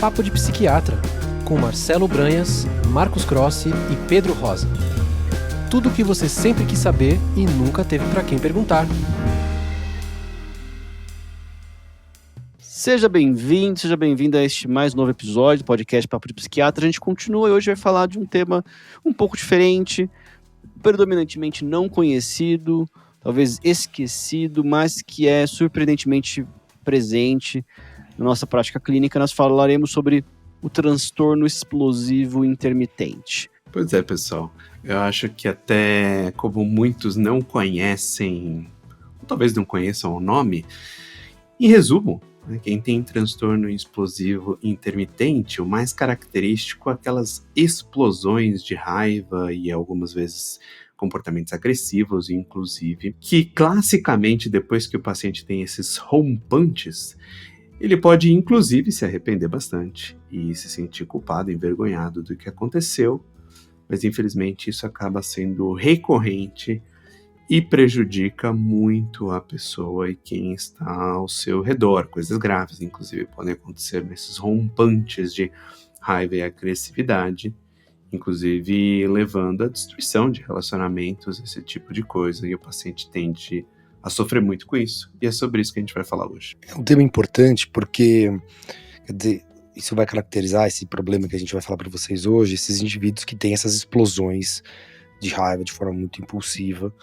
Papo de Psiquiatra, com Marcelo Branhas, Marcos Grossi e Pedro Rosa. Tudo o que você sempre quis saber e nunca teve para quem perguntar. Seja bem-vindo a este mais novo episódio do podcast Papo de Psiquiatra. A gente continua e hoje vai falar de um tema um pouco diferente, predominantemente não conhecido, talvez esquecido, mas que é surpreendentemente presente na nossa prática clínica. Nós falaremos sobre o transtorno explosivo intermitente. Pois é, pessoal. Eu acho que até como muitos não conhecem, ou talvez não conheçam o nome, em resumo, quem tem transtorno explosivo intermitente, o mais característico é aquelas explosões de raiva e algumas vezes comportamentos agressivos, inclusive, que classicamente, depois que o paciente tem esses rompantes, ele pode inclusive se arrepender bastante e se sentir culpado, envergonhado do que aconteceu, mas infelizmente isso acaba sendo recorrente e prejudica muito a pessoa e quem está ao seu redor. Coisas graves, inclusive, podem acontecer nesses rompantes de raiva e agressividade, inclusive levando à destruição de relacionamentos, esse tipo de coisa, e o paciente tende a sofrer muito com isso, e é sobre isso que a gente vai falar hoje. É um tema importante porque, quer dizer, isso vai caracterizar esse problema que a gente vai falar para vocês hoje, esses indivíduos que têm essas explosões de raiva de forma muito impulsiva.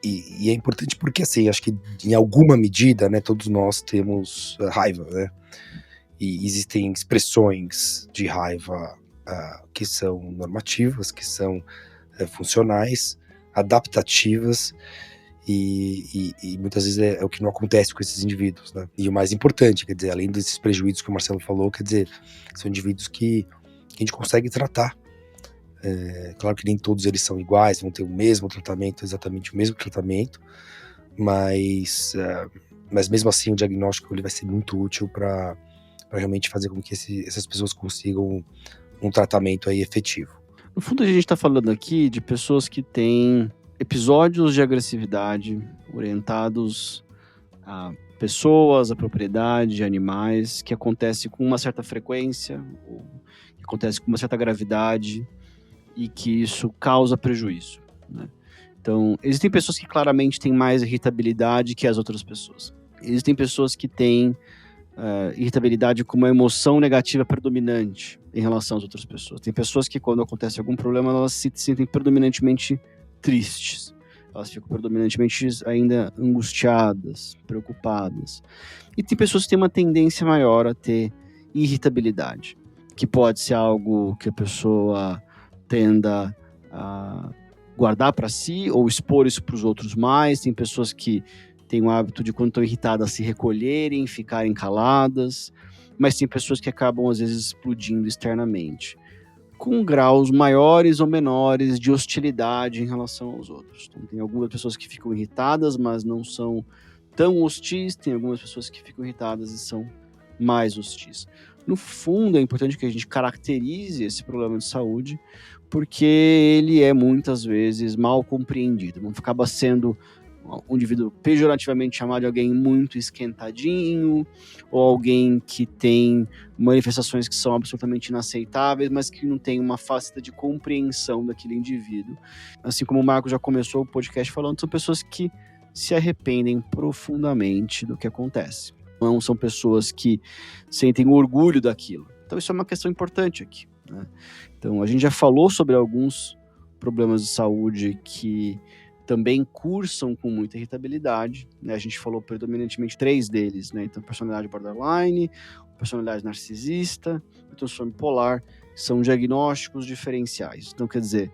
E é importante porque, assim, acho que em alguma medida, né, todos nós temos raiva, né? E existem expressões de raiva que são normativas, que são funcionais, adaptativas, e muitas vezes é o que não acontece com esses indivíduos, né? E o mais importante, quer dizer, além desses prejuízos que o Marcelo falou, quer dizer, são indivíduos que a gente consegue tratar. Claro que nem todos eles são iguais, vão ter o mesmo tratamento, exatamente o mesmo tratamento, mas mesmo assim o diagnóstico ele vai ser muito útil para realmente fazer com que essas pessoas consigam um tratamento aí efetivo. No fundo, a gente está falando aqui de pessoas que têm episódios de agressividade orientados a pessoas, a propriedade, a animais, que acontece com uma certa frequência, ou que acontece com uma certa gravidade, e que isso causa prejuízo, né? Então, existem pessoas que claramente têm mais irritabilidade que as outras pessoas. Existem pessoas que têm irritabilidade como uma emoção negativa predominante em relação às outras pessoas. Tem pessoas que, quando acontece algum problema, elas se sentem predominantemente tristes. Elas ficam predominantemente ainda angustiadas, preocupadas. E tem pessoas que têm uma tendência maior a ter irritabilidade, que pode ser algo que a pessoa tenda a guardar para si ou expor isso para os outros mais. Tem pessoas que têm o hábito de, quando estão irritadas, se recolherem, ficarem caladas, mas tem pessoas que acabam, às vezes, explodindo externamente, com graus maiores ou menores de hostilidade em relação aos outros. Então, tem algumas pessoas que ficam irritadas, mas não são tão hostis, tem algumas pessoas que ficam irritadas e são mais hostis. No fundo, é importante que a gente caracterize esse problema de saúde, porque ele é muitas vezes mal compreendido. Não acaba sendo um indivíduo pejorativamente chamado de alguém muito esquentadinho, ou alguém que tem manifestações que são absolutamente inaceitáveis, mas que não tem uma faceta de compreensão daquele indivíduo. Assim como o Marcos já começou o podcast falando, são pessoas que se arrependem profundamente do que acontece. Não são pessoas que sentem orgulho daquilo. Então isso é uma questão importante aqui, né? Então a gente já falou sobre alguns problemas de saúde que também cursam com muita irritabilidade, né? A gente falou predominantemente 3 deles, né? Então, personalidade borderline, personalidade narcisista e transtorno bipolar, são diagnósticos diferenciais. Então, quer dizer,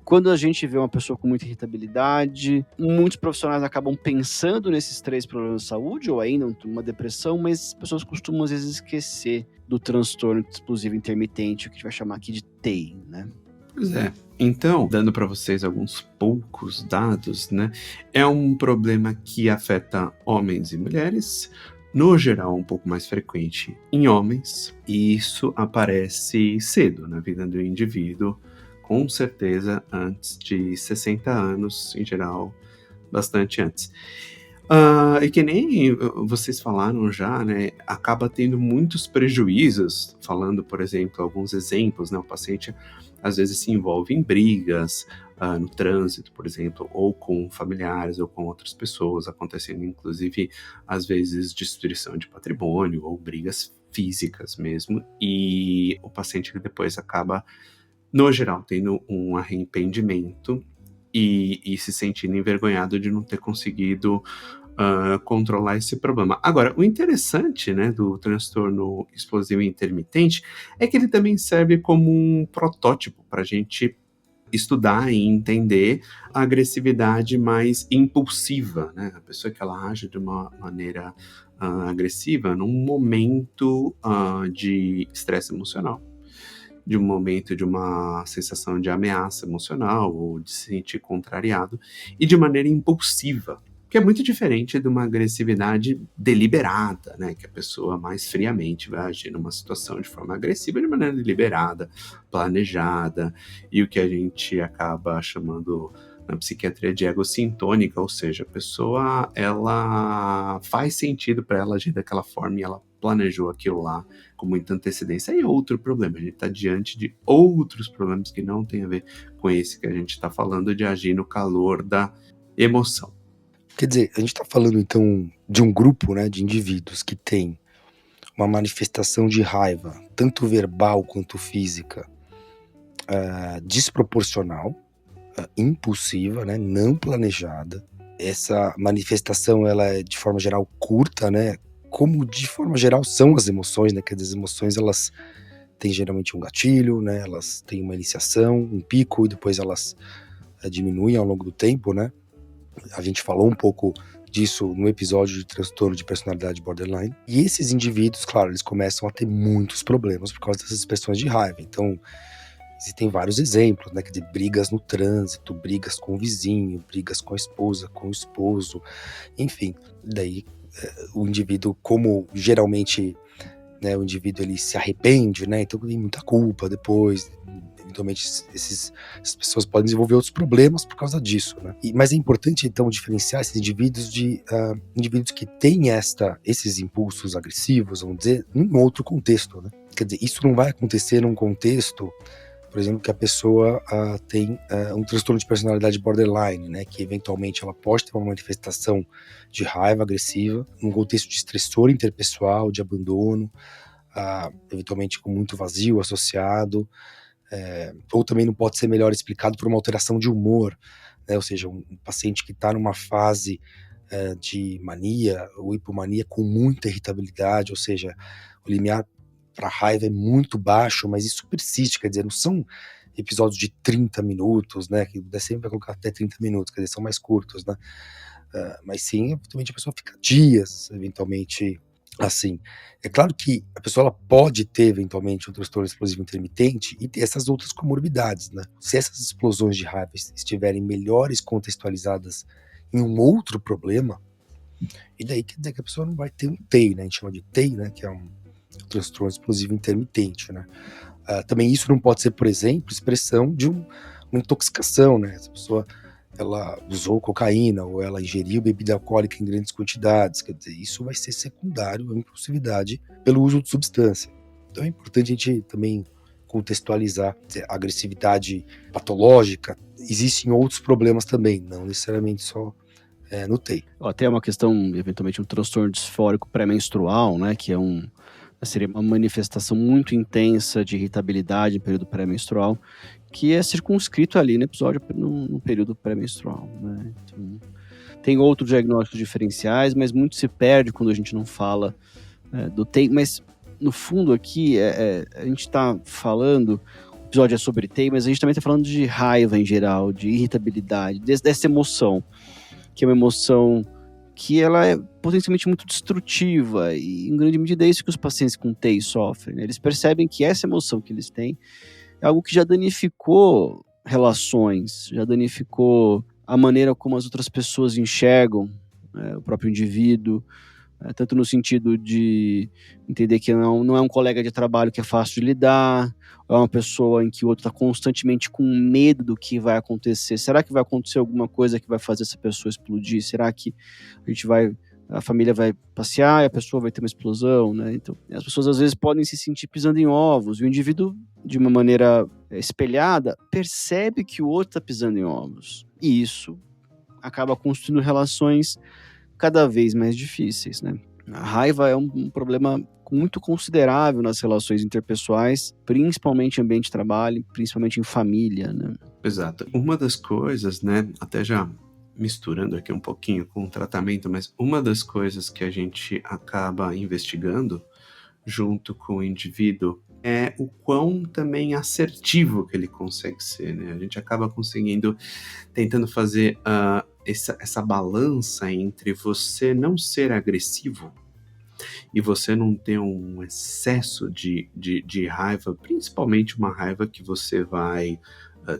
quando a gente vê uma pessoa com muita irritabilidade, muitos profissionais acabam pensando nesses 3 problemas de saúde, ou ainda uma depressão, mas as pessoas costumam, às vezes, esquecer do transtorno explosivo intermitente, o que a gente vai chamar aqui de TEI, né? Pois é. Então, dando para vocês alguns poucos dados, né? É um problema que afeta homens e mulheres, no geral um pouco mais frequente em homens, e isso aparece cedo na vida do indivíduo, com certeza antes de 60 anos, em geral, bastante antes. E que nem vocês falaram já, né, acaba tendo muitos prejuízos, falando, por exemplo, alguns exemplos, né, o paciente às vezes se envolve em brigas, no trânsito, por exemplo, ou com familiares, ou com outras pessoas, acontecendo inclusive, às vezes, destruição de patrimônio, ou brigas físicas mesmo, e o paciente depois acaba, no geral, tendo um arrependimento e se sentindo envergonhado de não ter conseguido controlar esse problema. Agora, o interessante, né, do transtorno explosivo intermitente é que ele também serve como um protótipo para a gente estudar e entender a agressividade mais impulsiva, né? A pessoa que ela age de uma maneira agressiva num momento de estresse emocional, de um momento de uma sensação de ameaça emocional ou de se sentir contrariado e de maneira impulsiva, que é muito diferente de uma agressividade deliberada, né, que a pessoa mais friamente vai agir numa situação de forma agressiva de maneira deliberada, planejada, e o que a gente acaba chamando na psiquiatria de egocintônica, ou seja, a pessoa, ela faz sentido para ela agir daquela forma e ela planejou aquilo lá com muita antecedência. Aí é outro problema, a gente está diante de outros problemas que não tem a ver com esse que a gente está falando, de agir no calor da emoção. Quer dizer, a gente está falando então de um grupo, né, de indivíduos que tem uma manifestação de raiva, tanto verbal quanto física, desproporcional, impulsiva, né, não planejada. Essa manifestação, ela é de forma geral curta, né, como de forma geral são as emoções, né, que as emoções elas têm geralmente um gatilho, né, elas têm uma iniciação, um pico e depois elas diminuem ao longo do tempo, né. A gente falou um pouco disso no episódio de transtorno de personalidade borderline. E esses indivíduos, claro, eles começam a ter muitos problemas por causa dessas expressões de raiva. Então, existem vários exemplos, né, de brigas no trânsito, brigas com o vizinho, brigas com a esposa, com o esposo, enfim. Daí, o indivíduo, como geralmente, né, o indivíduo ele se arrepende, né, então tem muita culpa depois. Eventualmente essas pessoas podem desenvolver outros problemas por causa disso, né? Mas é importante então diferenciar esses indivíduos de indivíduos que têm esses impulsos agressivos, vamos dizer, em outro contexto, né? Quer dizer, isso não vai acontecer num contexto, por exemplo, que a pessoa tem um transtorno de personalidade borderline, né? Que eventualmente ela pode ter uma manifestação de raiva agressiva, num contexto de estressor interpessoal, de abandono, eventualmente com muito vazio associado. Ou também não pode ser melhor explicado por uma alteração de humor, né? Ou seja, um paciente que está numa fase de mania ou hipomania com muita irritabilidade, ou seja, o limiar para raiva é muito baixo, mas isso persiste, quer dizer, não são episódios de 30 minutos, né? Que sempre vai colocar até 30 minutos, quer dizer, são mais curtos, né? Mas sim, eventualmente a pessoa fica dias, eventualmente, assim. É claro que a pessoa ela pode ter, eventualmente, um transtorno explosivo intermitente e ter essas outras comorbidades, né? Se essas explosões de raiva estiverem melhores contextualizadas em um outro problema, e daí quer dizer que a pessoa não vai ter um TEI, né? A gente chama de TEI, né? Que é um transtorno explosivo intermitente, né? Também isso não pode ser, por exemplo, expressão de uma intoxicação, né? Essa pessoa ela usou cocaína ou ela ingeriu bebida alcoólica em grandes quantidades, quer dizer, isso vai ser secundário à impulsividade pelo uso de substância. Então é importante a gente também contextualizar a agressividade patológica. Existem outros problemas também, não necessariamente só no TEI. Até uma questão, eventualmente, um transtorno disfórico pré-menstrual, né, que seria uma manifestação muito intensa de irritabilidade no período pré-menstrual, que é circunscrito ali no período pré-menstrual, né? Então, tem outros diagnósticos diferenciais, mas muito se perde quando a gente não fala do TEI. Mas, no fundo, aqui, a gente está falando, o episódio é sobre TEI, mas a gente também está falando de raiva em geral, de irritabilidade, dessa emoção, que é uma emoção que ela é potencialmente muito destrutiva, e em grande medida é isso que os pacientes com TEI sofrem, né? Eles percebem que essa emoção que eles têm é algo que já danificou relações, já danificou a maneira como as outras pessoas enxergam o próprio indivíduo, tanto no sentido de entender que não é um colega de trabalho que é fácil de lidar, é uma pessoa em que o outro está constantemente com medo do que vai acontecer. Será que vai acontecer alguma coisa que vai fazer essa pessoa explodir? Será que a família vai passear e a pessoa vai ter uma explosão, né? Então, as pessoas às vezes podem se sentir pisando em ovos, e o indivíduo, de uma maneira espelhada, percebe que o outro está pisando em ovos. E isso acaba construindo relações cada vez mais difíceis, né? A raiva é um problema muito considerável nas relações interpessoais, principalmente em ambiente de trabalho, principalmente em família, né? Exato. Uma das coisas, né, até já misturando aqui um pouquinho com o tratamento, mas uma das coisas que a gente acaba investigando junto com o indivíduo é o quão também assertivo que ele consegue ser, né? A gente acaba tentando fazer essa balança entre você não ser agressivo e você não ter um excesso de raiva, principalmente uma raiva que você vai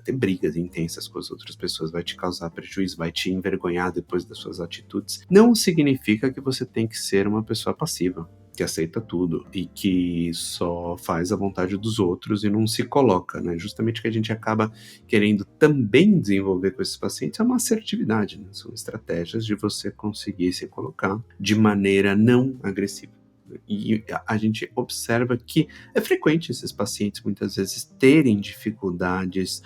ter brigas intensas com as outras pessoas, vai te causar prejuízo, vai te envergonhar depois das suas atitudes. Não significa que você tem que ser uma pessoa passiva, que aceita tudo e que só faz a vontade dos outros e não se coloca, né? Justamente o que a gente acaba querendo também desenvolver com esses pacientes é uma assertividade, né? São estratégias de você conseguir se colocar de maneira não agressiva. E a gente observa que é frequente esses pacientes muitas vezes terem dificuldades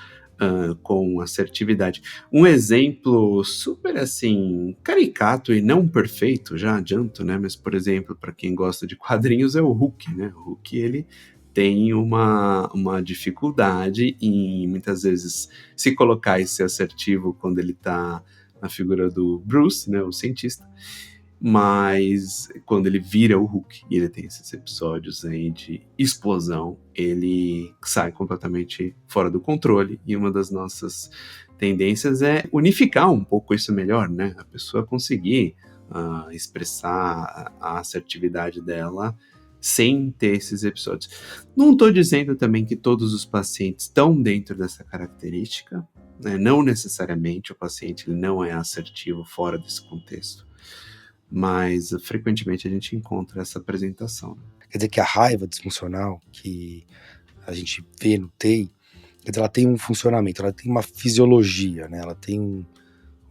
com assertividade. Um exemplo super assim caricato e não perfeito, já adianto, né? Mas por exemplo, para quem gosta de quadrinhos é o Hulk, né? O Hulk, ele tem uma dificuldade em muitas vezes se colocar e ser assertivo quando ele está na figura do Bruce, né? O cientista. Mas quando ele vira o Hulk e ele tem esses episódios aí de explosão, ele sai completamente fora do controle. E uma das nossas tendências é unificar um pouco isso melhor, né? A pessoa conseguir expressar a assertividade dela sem ter esses episódios. Não estou dizendo também que todos os pacientes estão dentro dessa característica, né? Não necessariamente o paciente ele não é assertivo fora desse contexto. Mas frequentemente a gente encontra essa apresentação. Quer dizer que a raiva disfuncional que a gente vê no TEI, quer dizer, ela tem um funcionamento, ela tem uma fisiologia, né? Ela tem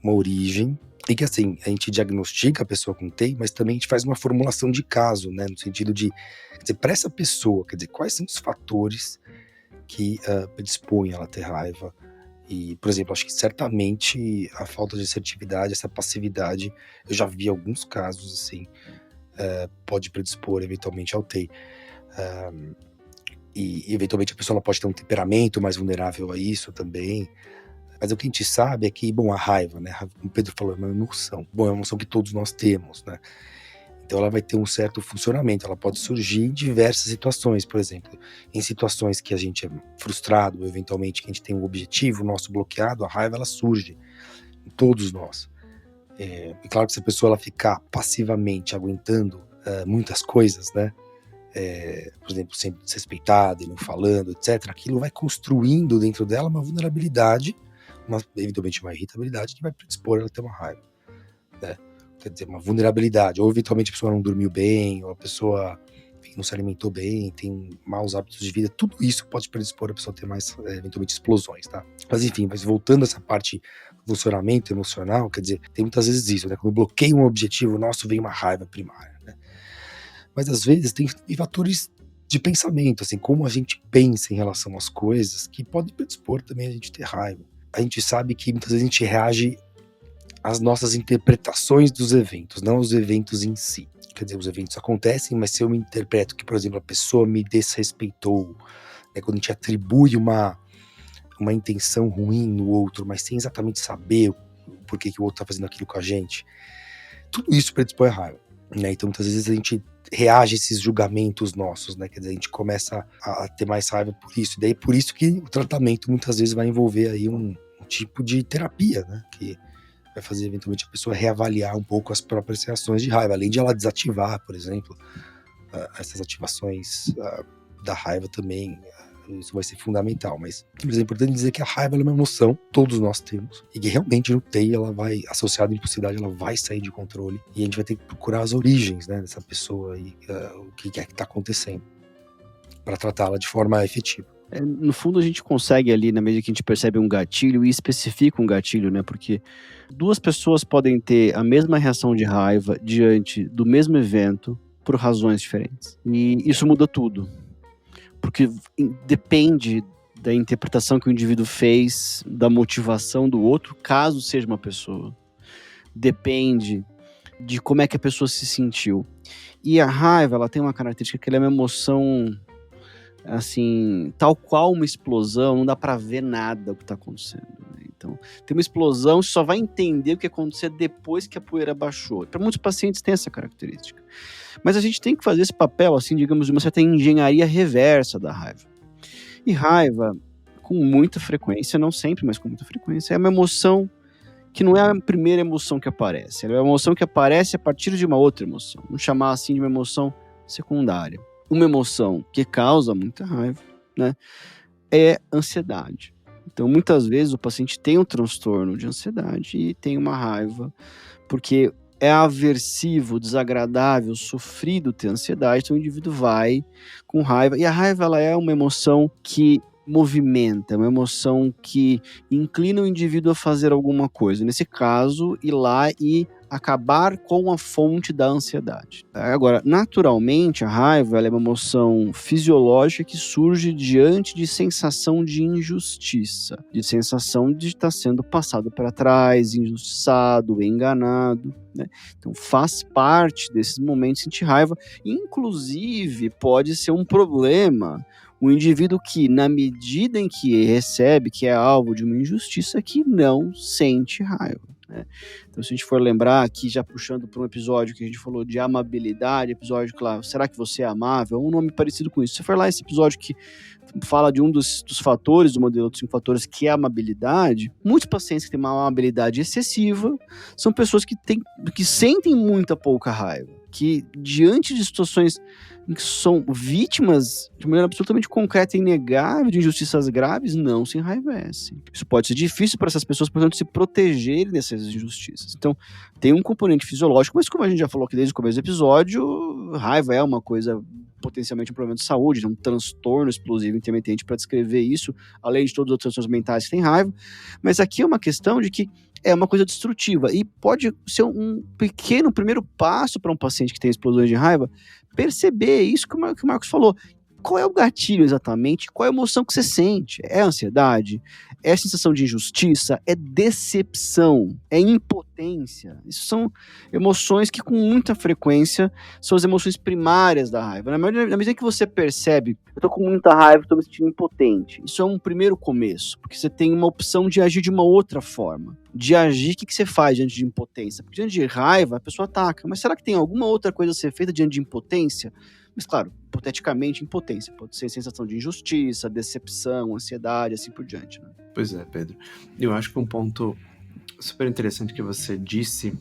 uma origem, e que assim, a gente diagnostica a pessoa com TEI, mas também a gente faz uma formulação de caso, né? No sentido de, quer dizer, para essa pessoa, quer dizer, quais são os fatores que predispõem ela a ter raiva. E, por exemplo, acho que certamente a falta de assertividade, essa passividade, eu já vi alguns casos, assim, pode predispor eventualmente ao TEI. E, eventualmente, a pessoa ela pode ter um temperamento mais vulnerável a isso também. Mas o que a gente sabe é que, bom, a raiva, né? Como o Pedro falou, é uma emoção. Bom, é uma emoção que todos nós temos, né? Então ela vai ter um certo funcionamento, ela pode surgir em diversas situações, por exemplo, em situações que a gente é frustrado, eventualmente que a gente tem um objetivo nosso bloqueado, a raiva ela surge em todos nós. E claro que se a pessoa ela ficar passivamente aguentando muitas coisas, né, por exemplo, sendo desrespeitada e não falando, etc., aquilo vai construindo dentro dela uma vulnerabilidade, eventualmente uma irritabilidade que vai predispor ela a ter uma raiva, né? Quer dizer, uma vulnerabilidade, ou eventualmente a pessoa não dormiu bem, ou a pessoa não se alimentou bem, tem maus hábitos de vida, tudo isso pode predispor a pessoa a ter mais, eventualmente, explosões, tá? Mas enfim, voltando a essa parte do funcionamento emocional, quer dizer, tem muitas vezes isso, né? Quando eu bloqueio um objetivo nosso, vem uma raiva primária, né? Mas às vezes tem fatores de pensamento, assim, como a gente pensa em relação às coisas, que podem predispor também a gente ter raiva. A gente sabe que muitas vezes a gente reage as nossas interpretações dos eventos, não os eventos em si. Quer dizer, os eventos acontecem, mas se eu me interpreto que, por exemplo, a pessoa me desrespeitou, né, quando a gente atribui uma intenção ruim no outro, mas sem exatamente saber por que o outro está fazendo aquilo com a gente, tudo isso predispõe a raiva, né? Então, muitas vezes a gente reage a esses julgamentos nossos, né? Quer dizer, a gente começa a ter mais raiva por isso. E daí, por isso que o tratamento muitas vezes vai envolver aí um tipo de terapia, né? Que vai fazer eventualmente a pessoa reavaliar um pouco as próprias reações de raiva, além de ela desativar, por exemplo, essas ativações da raiva também isso vai ser fundamental, mas é importante dizer que a raiva é uma emoção, todos nós temos, e que realmente no TEI ela vai, associada à impulsividade, ela vai sair de controle, e a gente vai ter que procurar as origens, né, dessa pessoa e o que é que está acontecendo, para tratá-la de forma efetiva. No fundo, a gente consegue ali, na medida que a gente percebe um gatilho e especifica um gatilho, né? Porque duas pessoas podem ter a mesma reação de raiva diante do mesmo evento por razões diferentes. E isso muda tudo. Porque depende da interpretação que o indivíduo fez, da motivação do outro, caso seja uma pessoa. Depende de como é que a pessoa se sentiu. E a raiva, ela tem uma característica que ela é uma emoção, assim, tal qual uma explosão, não dá pra ver nada o que tá acontecendo, né? Então, tem uma explosão, você só vai entender o que aconteceu depois que a poeira baixou. Para muitos pacientes tem essa característica. Mas a gente tem que fazer esse papel, assim, digamos, de uma certa engenharia reversa da raiva. E raiva, com muita frequência, não sempre, mas com muita frequência, é uma emoção que não é a primeira emoção que aparece. Ela é uma emoção que aparece a partir de uma outra emoção. Vamos chamar assim de uma emoção secundária. Uma emoção que causa muita raiva, né, é ansiedade. Então, muitas vezes, o paciente tem um transtorno de ansiedade e tem uma raiva, porque é aversivo, desagradável, sofrido ter ansiedade, então o indivíduo vai com raiva. E a raiva, ela é uma emoção que movimenta, uma emoção que inclina o indivíduo a fazer alguma coisa. Nesse caso, ir lá e acabar com a fonte da ansiedade. Agora, naturalmente, a raiva ela é uma emoção fisiológica que surge diante de sensação de injustiça, de sensação de estar sendo passado para trás, injustiçado, enganado, né? Então, faz parte desses momentos sentir raiva. Inclusive, pode ser um problema o indivíduo que, na medida em que recebe, que é alvo de uma injustiça, que não sente raiva, né? Então, se a gente for lembrar aqui, já puxando para um episódio que a gente falou de amabilidade, episódio, claro, será que você é amável? É um nome parecido com isso. Se você for lá, esse episódio que fala de um dos fatores do modelo dos 5 fatores, que é a amabilidade, muitos pacientes que têm uma amabilidade excessiva são pessoas que sentem muita pouca raiva, que diante de situações em que são vítimas de maneira absolutamente concreta e inegável de injustiças graves, não se enraivecem. Isso pode ser difícil para essas pessoas, portanto, se protegerem dessas injustiças. Então, tem um componente fisiológico, mas como a gente já falou aqui desde o começo do episódio, raiva é uma coisa potencialmente um problema de saúde, um transtorno explosivo intermitente para descrever isso, além de todas as outras transtornos mentais que têm raiva. Mas aqui é uma questão de que é uma coisa destrutiva e pode ser um pequeno primeiro passo para um paciente que tem explosões de raiva perceber isso que o Marcos falou. Qual é o gatilho exatamente? Qual é a emoção que você sente? É ansiedade? É sensação de injustiça? É decepção? É impotência? Isso são emoções que com muita frequência são as emoções primárias da raiva. Na medida que você percebe, eu tô com muita raiva, tô me sentindo impotente. Isso é um primeiro começo, porque você tem uma opção de agir de uma outra forma. De agir, o que você faz diante de impotência? Porque diante de raiva, a pessoa ataca. Mas será que tem alguma outra coisa a ser feita diante de impotência? Mas claro, hipoteticamente, impotência. Pode ser sensação de injustiça, decepção, ansiedade, assim por diante, né? Pois é, Pedro. Eu acho que um ponto super interessante que você disse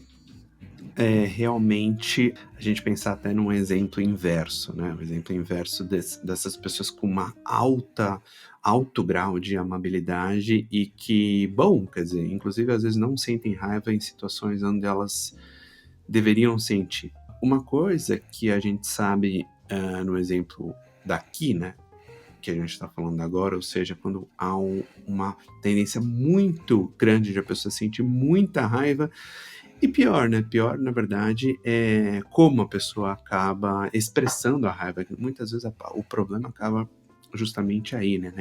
é realmente a gente pensar até num exemplo inverso, né? O exemplo inverso dessas pessoas com uma alto grau de amabilidade e que, bom, quer dizer, inclusive às vezes não sentem raiva em situações onde elas deveriam sentir. Uma coisa que a gente sabe no exemplo daqui, né, que a gente está falando agora, ou seja, quando há uma tendência muito grande de a pessoa sentir muita raiva, e pior, né, pior na verdade é como a pessoa acaba expressando a raiva, muitas vezes o problema acaba justamente aí, né,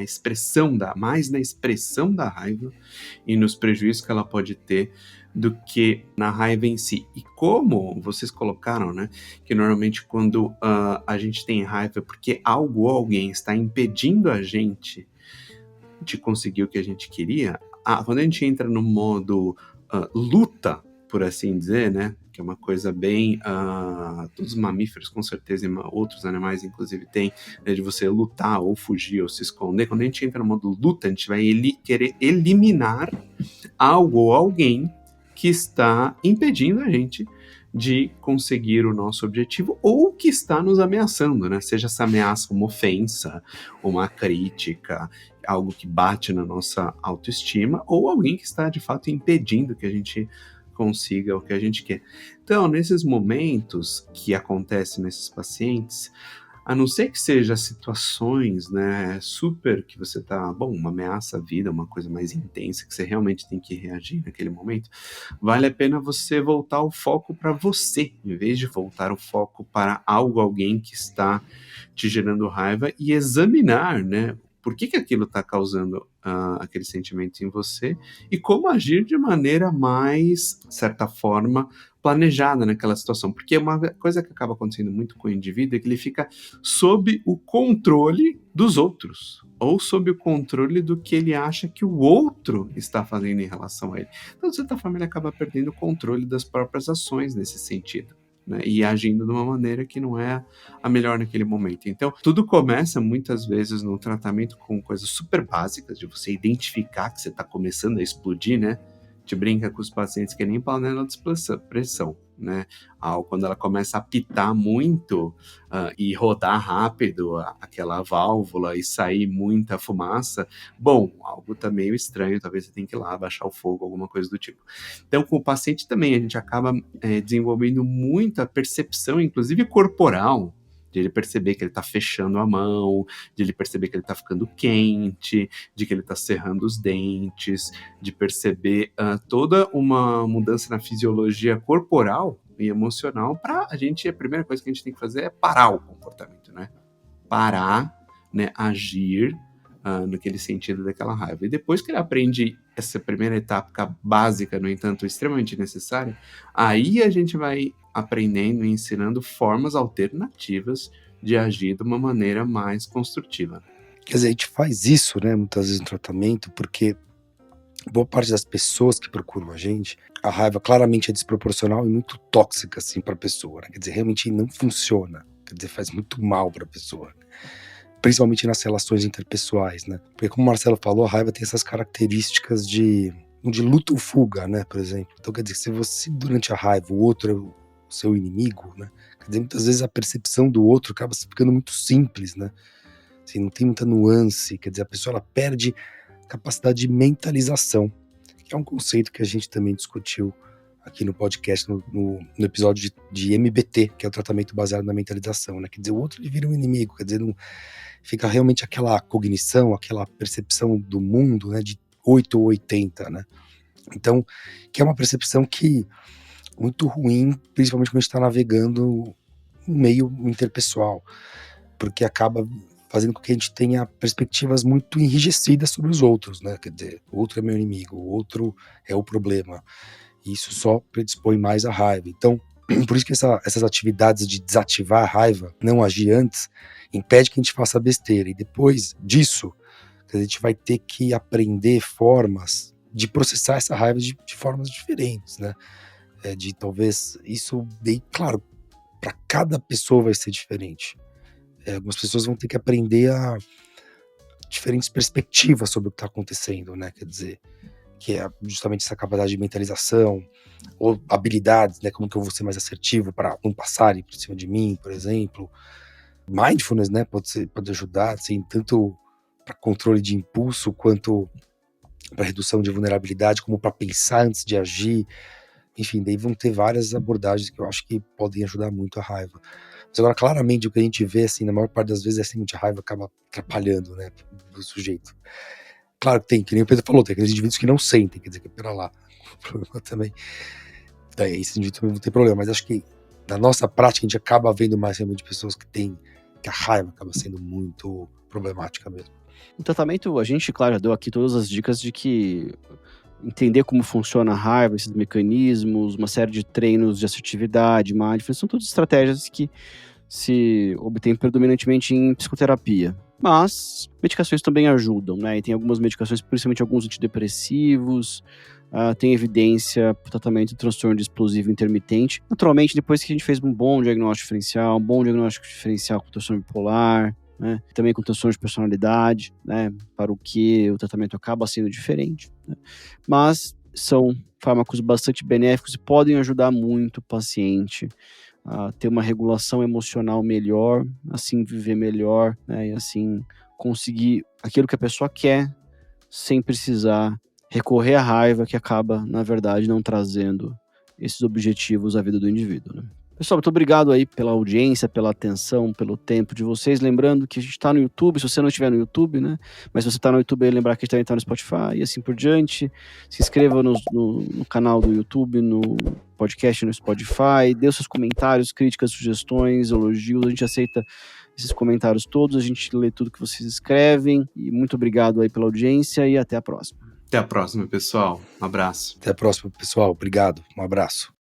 mais na expressão da raiva e nos prejuízos que ela pode ter do que na raiva em si. E como vocês colocaram, né, que normalmente quando a gente tem raiva porque algo ou alguém está impedindo a gente de conseguir o que a gente queria, quando a gente entra no modo luta, por assim dizer, né, que é uma coisa bem, todos os mamíferos com certeza e outros animais inclusive têm, né, de você lutar ou fugir ou se esconder. Quando a gente entra no modo luta, a gente vai querer eliminar algo ou alguém que está impedindo a gente de conseguir o nosso objetivo ou que está nos ameaçando, né? Seja essa ameaça uma ofensa, uma crítica, algo que bate na nossa autoestima, ou alguém que está de fato impedindo que a gente consiga o que a gente quer. Então, nesses momentos que acontecem nesses pacientes, a não ser que seja situações, né, super que você tá, uma ameaça à vida, uma coisa mais intensa, que você realmente tem que reagir naquele momento, vale a pena você voltar o foco para você, em vez de voltar o foco para algo, alguém que está te gerando raiva e examinar, né, por que aquilo está causando aquele sentimento em você e como agir de maneira mais, de certa forma, planejada naquela situação. Porque uma coisa que acaba acontecendo muito com o indivíduo é que ele fica sob o controle dos outros, ou sob o controle do que ele acha que o outro está fazendo em relação a ele. Então, de certa forma, ele acaba perdendo o controle das próprias ações nesse sentido, né, e agindo de uma maneira que não é a melhor naquele momento. Então, tudo começa muitas vezes no tratamento com coisas super básicas, de você identificar que você está começando a explodir, né? A gente brinca com os pacientes que nem panela de pressão, né? Quando ela começa a apitar muito e rodar rápido aquela válvula e sair muita fumaça, algo tá meio estranho, talvez você tenha que ir lá baixar o fogo, alguma coisa do tipo. Então, com o paciente também, a gente acaba desenvolvendo muita percepção, inclusive corporal, de ele perceber que ele está fechando a mão, de ele perceber que ele está ficando quente, de que ele está cerrando os dentes, de perceber toda uma mudança na fisiologia corporal e emocional. Para a gente, a primeira coisa que a gente tem que fazer é parar o comportamento, né? Parar, né? Agir naquele sentido daquela raiva. E depois que ele aprende essa primeira etapa básica, no entanto, extremamente necessária, aí a gente vai aprendendo e ensinando formas alternativas de agir de uma maneira mais construtiva. Quer dizer, a gente faz isso, né, muitas vezes no tratamento, porque boa parte das pessoas que procuram a gente, a raiva claramente é desproporcional e muito tóxica, assim, para a pessoa, né? Quer dizer, realmente não funciona, quer dizer, faz muito mal para a pessoa, principalmente nas relações interpessoais, né? Porque como o Marcelo falou, a raiva tem essas características de luta ou fuga, né, por exemplo. Então, quer dizer, se você, durante a raiva, o outro é o seu inimigo, né? Quer dizer, muitas vezes a percepção do outro acaba ficando muito simples, né? Assim, não tem muita nuance, quer dizer, a pessoa ela perde capacidade de mentalização, que é um conceito que a gente também discutiu aqui no podcast, no episódio de MBT, que é o tratamento baseado na mentalização, né? Quer dizer, o outro ele vira um inimigo, quer dizer, não fica realmente aquela cognição, aquela percepção do mundo, né, de 8 ou 80, né? Então, que é uma percepção que muito ruim, principalmente quando a gente está navegando no meio interpessoal, porque acaba fazendo com que a gente tenha perspectivas muito enrijecidas sobre os outros, né? Quer dizer, o outro é meu inimigo, o outro é o problema. E isso só predispõe mais à raiva. Então, por isso que essas atividades de desativar a raiva, não agir antes, impede que a gente faça besteira. E depois disso, a gente vai ter que aprender formas de processar essa raiva de formas diferentes, né? De talvez isso, daí, claro, para cada pessoa vai ser diferente. Algumas pessoas vão ter que aprender diferentes perspectivas sobre o que está acontecendo, né? Quer dizer, que é justamente essa capacidade de mentalização, ou habilidades, né? Como que eu vou ser mais assertivo para não passarem por cima de mim, por exemplo. Mindfulness, né? Pode ajudar, assim, tanto para controle de impulso, quanto para redução de vulnerabilidade, como para pensar antes de agir. Enfim, daí vão ter várias abordagens que eu acho que podem ajudar muito a raiva. Mas agora, claramente, o que a gente vê, assim, na maior parte das vezes, é assim, a raiva acaba atrapalhando, né, o sujeito. Claro que tem, que nem o Pedro falou, tem aqueles indivíduos que não sentem, quer dizer, que pera lá. O problema também, daí esse indivíduo também não tem problema, mas acho que na nossa prática a gente acaba vendo mais realmente pessoas que a raiva acaba sendo muito problemática mesmo. O tratamento, a gente, claro, já deu aqui todas as dicas de que entender como funciona a raiva, esses mecanismos, uma série de treinos de assertividade, mindfulness, são todas estratégias que se obtêm predominantemente em psicoterapia. Mas medicações também ajudam, né? E tem algumas medicações, principalmente alguns antidepressivos, tem evidência para o tratamento do transtorno explosivo intermitente. Naturalmente, depois que a gente fez um bom diagnóstico diferencial com transtorno bipolar, né? Também com transtorno de personalidade, né? Para o que o tratamento acaba sendo diferente, né? Mas são fármacos bastante benéficos e podem ajudar muito o paciente a ter uma regulação emocional melhor, assim viver melhor, né, e assim conseguir aquilo que a pessoa quer sem precisar recorrer à raiva, que acaba, na verdade, não trazendo esses objetivos à vida do indivíduo, né? Pessoal, muito obrigado aí pela audiência, pela atenção, pelo tempo de vocês. Lembrando que a gente está no YouTube, se você não estiver no YouTube, né? Mas se você está no YouTube, aí lembrar que a gente também está no Spotify e assim por diante. Se inscreva no canal do YouTube, no podcast no Spotify. Dê os seus comentários, críticas, sugestões, elogios. A gente aceita esses comentários todos, a gente lê tudo que vocês escrevem. E muito obrigado aí pela audiência e até a próxima. Até a próxima, pessoal. Um abraço. Até a próxima, pessoal. Obrigado. Um abraço.